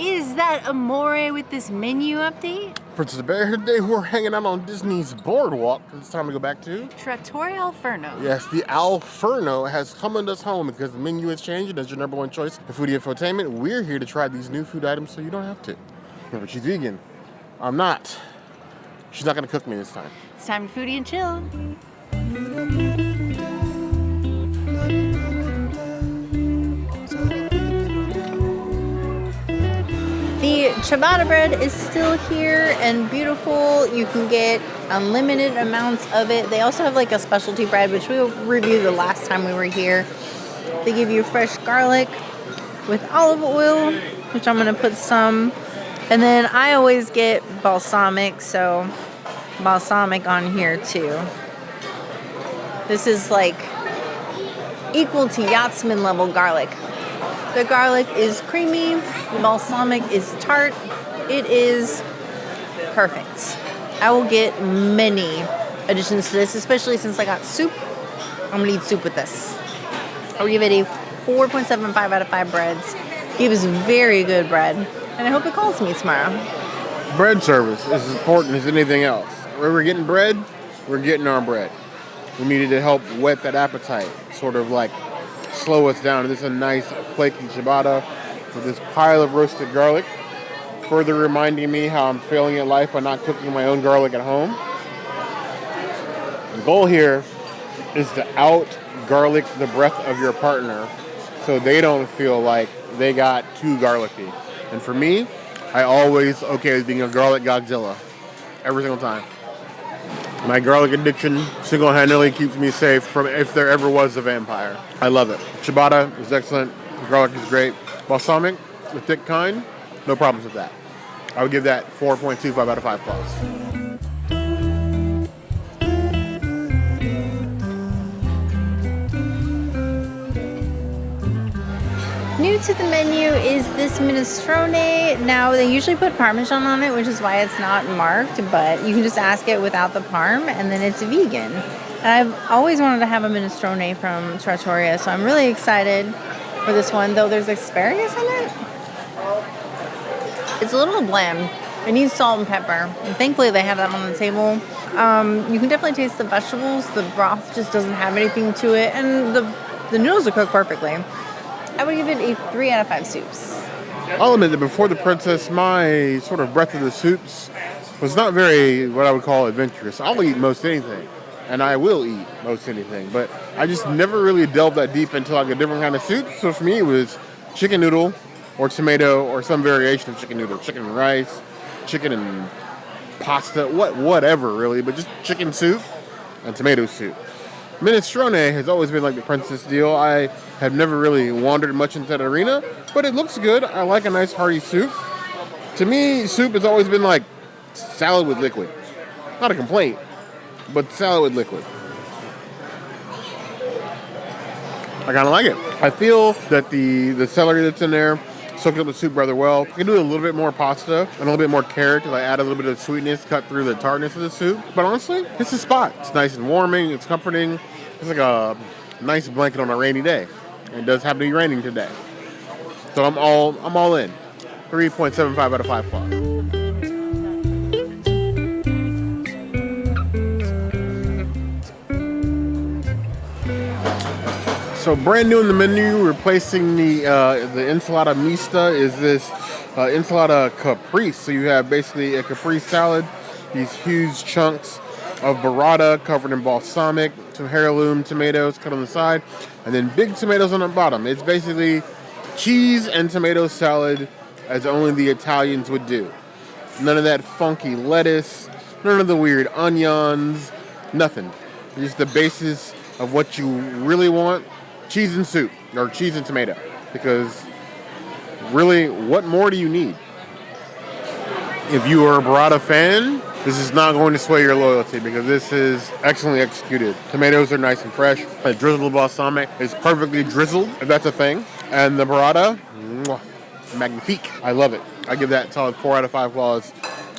is that Amore with this menu update? Princess Bear, today we're hanging out on Disney's Boardwalk. It's time to go back to Trattoria al Forno. Yes, the Al Forno has summoned us home because the menu has changed and as your number one choice for foodie infotainment, we're here to try these new food items so you don't have to. Remember, she's vegan. I'm not. She's not gonna cook me this time. It's time to foodie and chill. The ciabatta bread is still here and beautiful. You can get unlimited amounts of it. They also have like a specialty bread, which we reviewed the last time we were here. They give you fresh garlic with olive oil, which I'm gonna put some. And then I always get balsamic, so balsamic on here too. This is like equal to Yachtsman level garlic. The garlic is creamy, the balsamic is tart. It is perfect. I will get many additions to this, especially since I got soup. I'm gonna eat soup with this. I will give it a 4.75 out of 5 breads. It was very good bread, and I hope it calls me tomorrow. Bread service is as important as anything else. Where we're getting bread, we're getting our bread. We needed to help whet that appetite, sort of like slow us down. This is a nice flaky ciabatta with this pile of roasted garlic, further reminding me how I'm failing at life by not cooking my own garlic at home. The goal here is to out-garlic the breath of your partner so they don't feel like they got too garlicky. And for me, I always okay with being a garlic Godzilla. Every single time. My garlic addiction single-handedly keeps me safe from if there ever was a vampire. I love it. Ciabatta is excellent. The garlic is great. Balsamic, the thick kind, no problems with that. I would give that 4.25 out of 5 claws. New to the menu is this minestrone. Now, they usually put Parmesan on it, which is why it's not marked, but you can just ask it without the parm, and then it's vegan. And I've always wanted to have a minestrone from Trattoria, so I'm really excited for this one, though there's asparagus in it. It's a little bland. It needs salt and pepper, and thankfully they have that on the table. You can definitely taste the vegetables. The broth just doesn't have anything to it, and the noodles are cooked perfectly. I would give it a 3 out of 5 soups. I'll admit that before the princess, my sort of breadth of the soups was not very, what I would call, adventurous. I'll eat most anything, and I will eat most anything, but I just never really delved that deep into like a different kind of soup. So for me, it was chicken noodle or tomato or some variation of chicken noodle, chicken and rice, chicken and pasta, whatever really, but just chicken soup and tomato soup. Minestrone has always been like the princess deal. I have never really wandered much into that arena, but it looks good. I like a nice hearty soup. To me, soup has always been like salad with liquid. Not a complaint, but salad with liquid. I kind of like it. I feel that the celery that's in there soaked up the soup rather well. I can do a little bit more pasta and a little bit more carrot because I add a little bit of sweetness cut through the tartness of the soup. But honestly, it's a spot. It's nice and warming. It's comforting. It's like a nice blanket on a rainy day. And it does happen to be raining today. So I'm all in. 3.75 out of 5 claws. So brand new in the menu, replacing the Insalata Mista is this Insalata Caprese. So you have basically a Caprese salad, these huge chunks of burrata covered in balsamic, some heirloom tomatoes cut on the side, and then big tomatoes on the bottom. It's basically cheese and tomato salad as only the Italians would do. None of that funky lettuce, none of the weird onions, nothing. Just the basis of what you really want. Cheese and soup, or cheese and tomato, because really, what more do you need? If you are a burrata fan, this is not going to sway your loyalty because this is excellently executed. Tomatoes are nice and fresh. The drizzled balsamic is perfectly drizzled, if that's a thing. And the burrata, magnifique. I love it. I give that solid 4 out of 5 claws.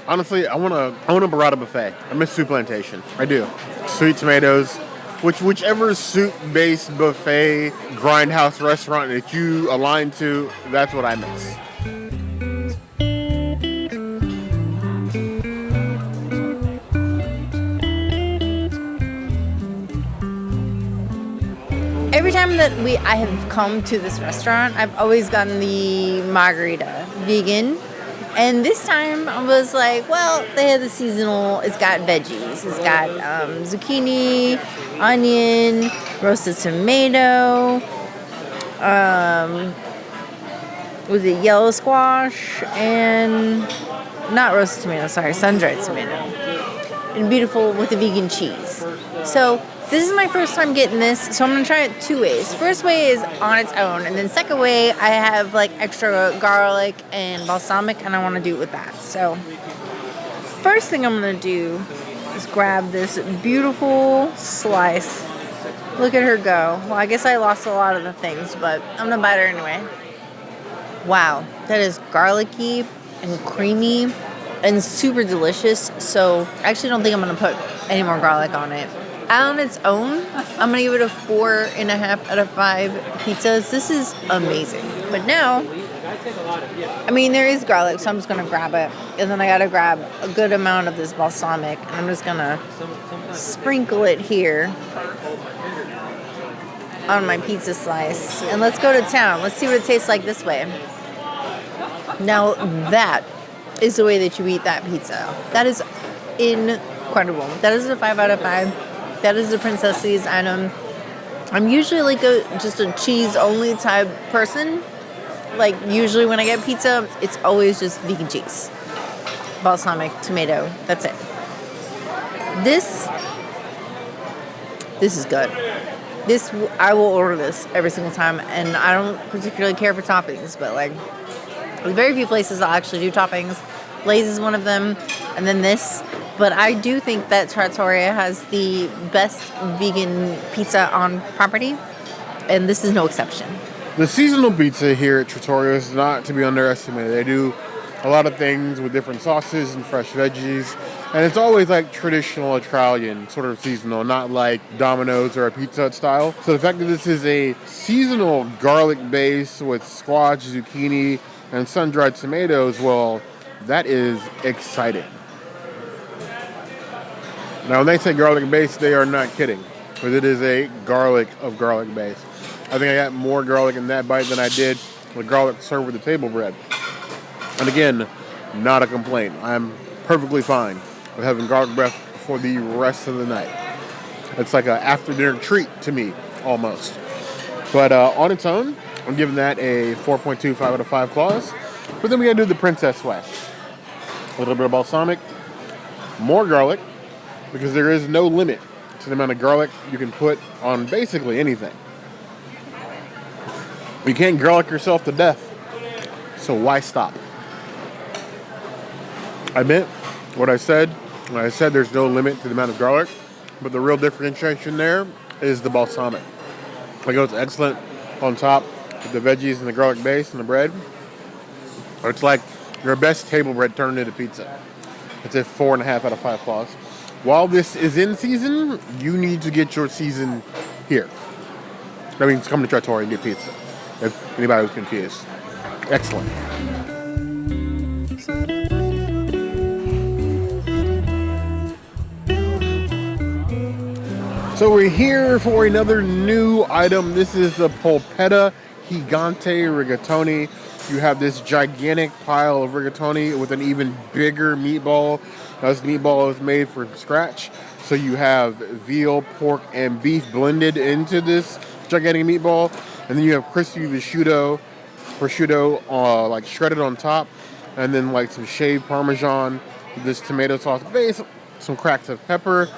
Honestly, I want a burrata buffet. I miss Soup Plantation. I do. Sweet tomatoes. Whichever soup-based buffet grindhouse restaurant that you align to, that's what I miss. time that I have come to this restaurant, I've always gotten the margarita vegan. And this time I was like, well, they have the seasonal. It's got veggies. It's got zucchini, onion, roasted tomato, with a yellow squash, and not roasted tomato, sorry, sun-dried tomato. And beautiful with the vegan cheese. So this is my first time getting this, so I'm going to try it 2 ways. First way is on its own, and then second way, I have like extra garlic and balsamic, and I want to do it with that. So first thing I'm going to do is grab this beautiful slice. Look at her go. Well, I guess I lost a lot of the things, but I'm going to bite her anyway. Wow, that is garlicky and creamy and super delicious. So I actually don't think I'm going to put any more garlic on it. On its own, I'm going to give it a 4.5 out of 5 pizzas. This is amazing. But now, I mean, there is garlic, so I'm just going to grab it. And then I got to grab a good amount of this balsamic. And I'm just going to sprinkle it here on my pizza slice. And let's go to town. Let's see what it tastes like this way. Now, that is the way that you eat that pizza. That is incredible. That is a 5 out of 5. That is the Princessi's item. I'm usually like just a cheese-only type person. Like, usually when I get pizza, it's always just vegan cheese. Balsamic, tomato, that's it. This is good. I will order this every single time, and I don't particularly care for toppings, but like, there's very few places I'll actually do toppings. Lay's is one of them, and then this. But I do think that Trattoria has the best vegan pizza on property, and this is no exception. The seasonal pizza here at Trattoria is not to be underestimated. They do a lot of things with different sauces and fresh veggies, and it's always like traditional Italian, sort of seasonal, not like Domino's or a Pizza Hut style. So the fact that this is a seasonal garlic base with squash, zucchini, and sun-dried tomatoes, well, that is exciting. Now, when they say garlic base, they are not kidding, because it is a garlic base. I think I got more garlic in that bite than I did with garlic served with the table bread. And again, not a complaint. I'm perfectly fine with having garlic bread for the rest of the night. It's like an after-dinner treat to me, almost. But on its own, I'm giving that a 4.25 out of 5 claws. But then we gotta do the princess way. A little bit of balsamic, more garlic, because there is no limit to the amount of garlic you can put on basically anything. You can't garlic yourself to death, so why stop? I meant what I said when I said there's no limit to the amount of garlic, but the real differentiation there is the balsamic. It goes excellent on top with the veggies and the garlic base and the bread. It's like your best table bread turned into pizza. It's a 4.5 out of 5 claws. While this is in season, you need to get your season here. That means come to Trattoria and get pizza. If anybody was confused. Excellent. So we're here for another new item. This is the Polpetta Gigante Rigatoni. You have this gigantic pile of rigatoni with an even bigger meatball. Now, this meatball is made from scratch. So you have veal, pork, and beef blended into this gigantic meatball. And then you have crispy prosciutto like shredded on top. And then like some shaved Parmesan, this tomato sauce base, some cracks of pepper.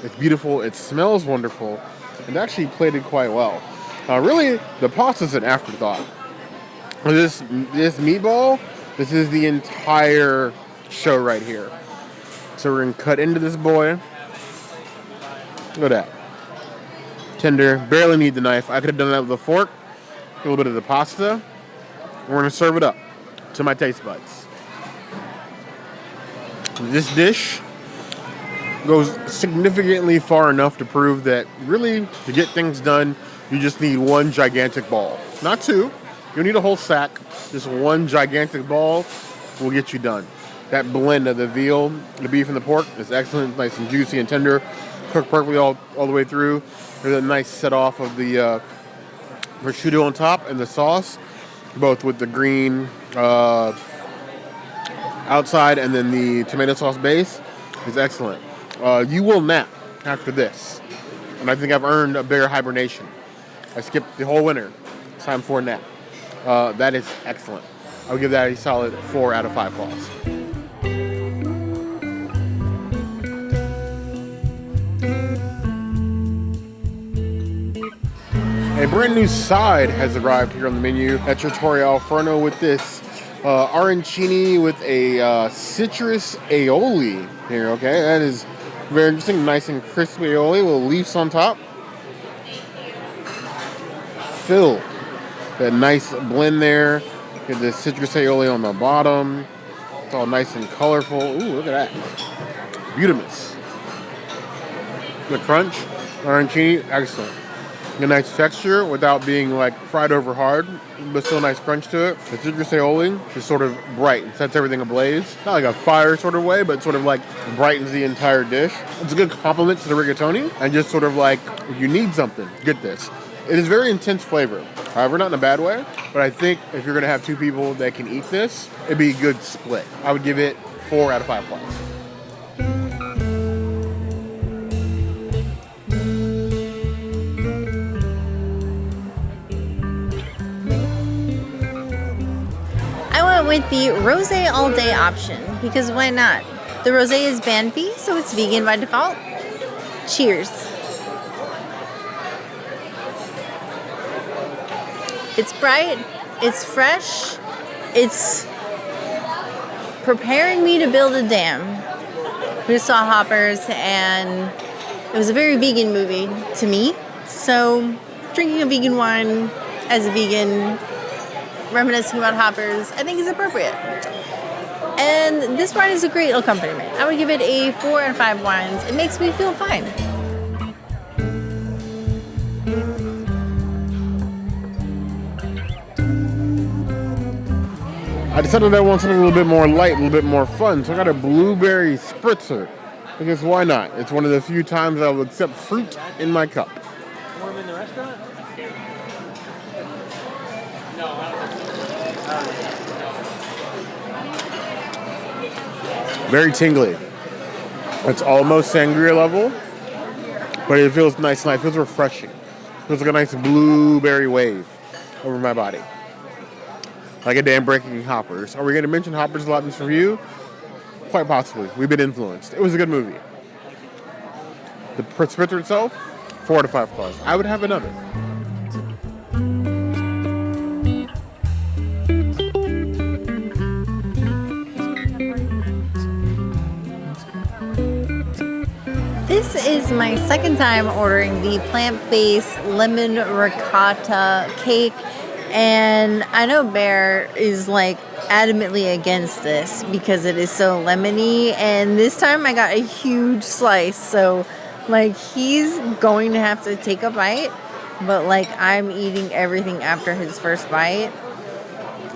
It's beautiful. It smells wonderful. And actually plated quite well. Really, the pasta's an afterthought. This meatball, this is the entire show right here. So we're going to cut into this boy. Look at that. Tender. Barely need the knife. I could have done that with a fork. A little bit of the pasta. We're going to serve it up to my taste buds. This dish goes significantly far enough to prove that really, to get things done, you just need one gigantic ball. Not two. You don't need a whole sack. Just one gigantic ball will get you done. That blend of the veal, the beef, and the pork is excellent. Nice and juicy and tender. Cooked perfectly all the way through. There's a nice set off of the prosciutto on top and the sauce, both with the green outside and then the tomato sauce base, is excellent. You will nap after this. And I think I've earned a bigger hibernation. I skipped the whole winter. It's time for a nap. That is excellent. I would give that a solid 4 out of 5 claws. A brand new side has arrived here on the menu at Trattoria Forno with this arancini with a citrus aioli here, okay? That is very interesting, nice and crispy aioli with leaves on top. Filled. That nice blend there. Get the citrus aioli on the bottom. It's all nice and colorful. Ooh, look at that. Beautimous. The crunch, arancini, excellent. A nice texture without being like fried over hard, but still a nice crunch to it. The citrus aioli is sort of bright and sets everything ablaze. Not like a fire sort of way, but sort of like brightens the entire dish. It's a good compliment to the rigatoni, and just sort of like, if you need something, get this. It is very intense flavor. However, not in a bad way, but I think if you're gonna have 2 people that can eat this, it'd be a good split. I would give it 4 out of 5 claws. With the rosé all day option, because why not? The rosé is ban-free, so it's vegan by default. Cheers. It's bright, it's fresh, it's preparing me to build a dam. We just saw Hoppers, and it was a very vegan movie to me, so drinking a vegan wine as a vegan, reminiscing about Hoppers, I think is appropriate. And this wine is a great accompaniment. I would give it a 4 out of 5 wines. It makes me feel fine. I decided I want something a little bit more light, a little bit more fun, so I got a blueberry spritzer. Because why not? It's one of the few times I will accept fruit in my cup. Warm in the restaurant? Very tingly. It's almost sangria level, but it feels nice and light. It feels refreshing. It feels like a nice blueberry wave over my body. Like a dam breaking Hoppers. Are we going to mention Hoppers a lot in this review? Quite possibly. We've been influenced. It was a good movie. The spritzer itself, 4 out of 5 claws. I would have another. This is my second time ordering the plant-based lemon ricotta cake, and I know Bear is like adamantly against this because it is so lemony, and this time I got a huge slice, so like he's going to have to take a bite, but like I'm eating everything after his first bite.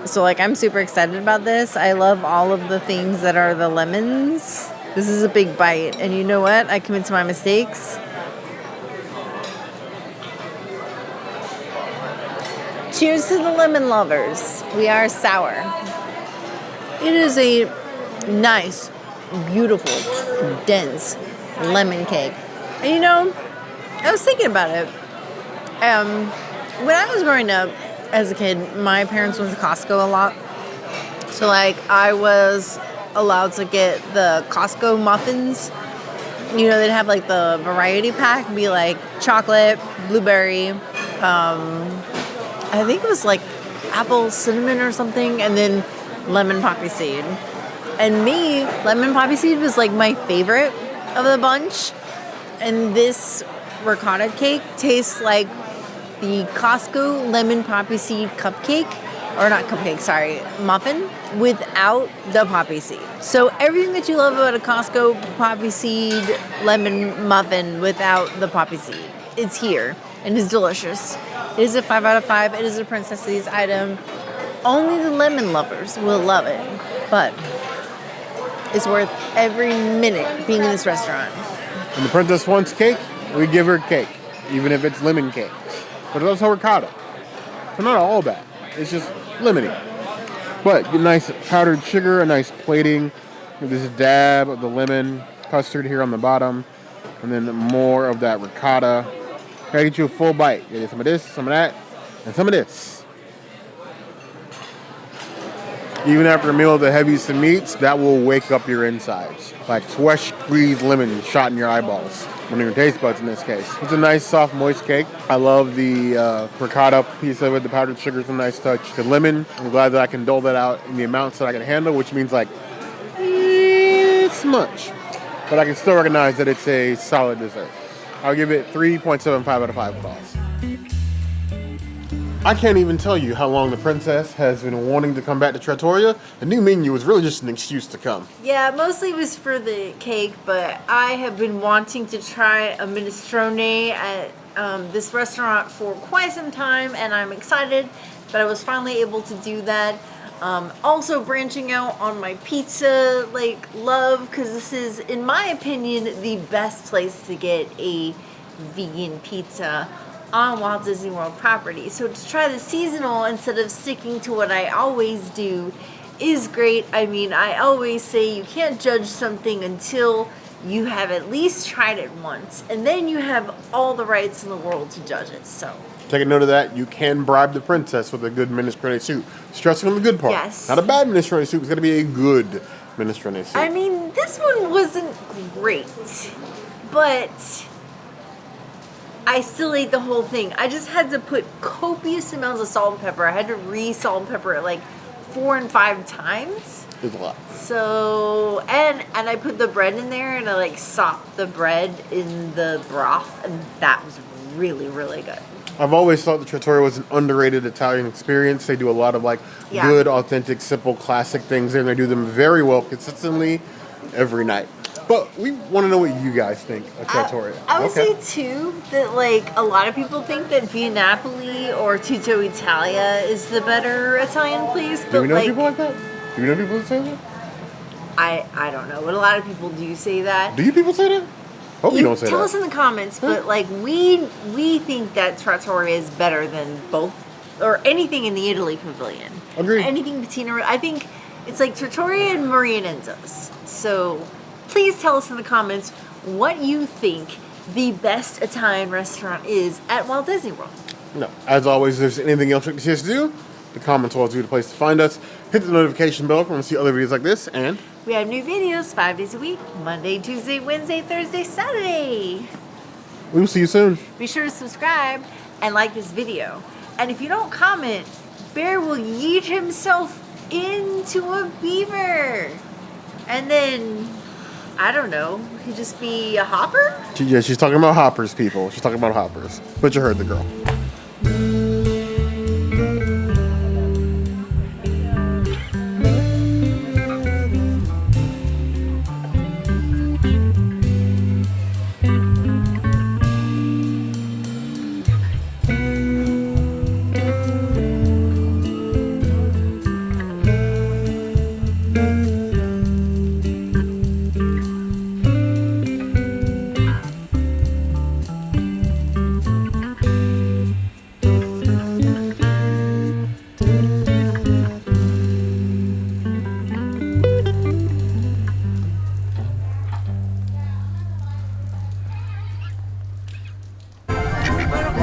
So like I'm super excited about this. I love all of the things that are the lemons. This is a big bite, and you know what? I commit to my mistakes. Cheers to the lemon lovers. We are sour. It is a nice, beautiful, dense lemon cake. And you know, I was thinking about it. When I was growing up as a kid, my parents went to Costco a lot. So like I was allowed to get the Costco muffins. You know, they'd have like the variety pack, be like chocolate, blueberry, I think it was like apple cinnamon or something, and then lemon poppy seed. And me, lemon poppy seed was like my favorite of the bunch. And this ricotta cake tastes like the Costco lemon poppy seed cupcake, or not cupcake, sorry, muffin, without the poppy seed. So everything that you love about a Costco poppy seed lemon muffin without the poppy seed, it's here, and it's delicious. It is a 5 out of 5. It is a Princess item. Only the lemon lovers will love it, but it's worth every minute being in this restaurant. When the princess wants cake, we give her cake, even if it's lemon cake. But it's also ricotta. So not all bad. It's just limiting. But a nice powdered sugar, a nice plating. This dab of the lemon custard here on the bottom. And then more of that ricotta. Gotta get you a full bite. You get some of this, some of that, and some of this. Even after a meal of the heaviest of meats, that will wake up your insides. Like fresh squeezed lemon shot in your eyeballs. Or in your taste buds in this case. It's a nice, soft, moist cake. I love the ricotta piece of it. The powdered sugar is a nice touch. The lemon, I'm glad that I can dole that out in the amounts that I can handle, which means like, it's much. But I can still recognize that it's a solid dessert. I'll give it 3.75 out of 5 balls. I can't even tell you how long the princess has been wanting to come back to Trattoria. The new menu was really just an excuse to come. Yeah, mostly it was for the cake, but I have been wanting to try a minestrone at this restaurant for quite some time, and I'm excited that I was finally able to do that. Also branching out on my pizza love, because this is, in my opinion, the best place to get a vegan pizza on Walt Disney World property. So to try the seasonal instead of sticking to what I always do is great. I mean, I always say you can't judge something until you have at least tried it once, and then you have all the rights in the world to judge it. So take a note of that. You can bribe the princess with a good minestrone soup. Stressing on the good part. Yes. Not a bad minestrone soup. It's going to be a good minestrone soup. I mean, this one wasn't great, but I still ate the whole thing. I just had to put copious amounts of salt and pepper. I had to re-salt and pepper it like 4 and 5 times. It's a lot. So, and I put the bread in there, and I sopped the bread in the broth, and that was really, really good. I've always thought the Trattoria was an underrated Italian experience. They do a lot of good, authentic, simple, classic things, and they do them very well consistently every night. But we want to know what you guys think of Trattoria. I would say too that a lot of people think that Via Napoli or Tutto Italia is the better Italian place. But do we know people like that? Do we know people that say that? I don't know, but a lot of people do say that. Do you people say that? Hope you don't say that. Tell us in the comments, but we think that Trattoria is better than both or anything in the Italy Pavilion. Agreed. Anything Patina. I think it's like Trattoria and Maria Nenzo's. So please tell us in the comments what you think the best Italian restaurant is at Walt Disney World. No. As always, if there's anything else you want to see us do, the comments will always be the place to find us. Hit the notification bell if you want to see other videos like this, and we have new videos 5 days a week, Monday, Tuesday, Wednesday, Thursday, Saturday. we will see you soon. Be sure to subscribe and like this video. And if you don't comment, Bear will yeet himself into a beaver. And then, I don't know, he'd just be a hopper? She's talking about hoppers, people. She's talking about hoppers. But you heard the girl.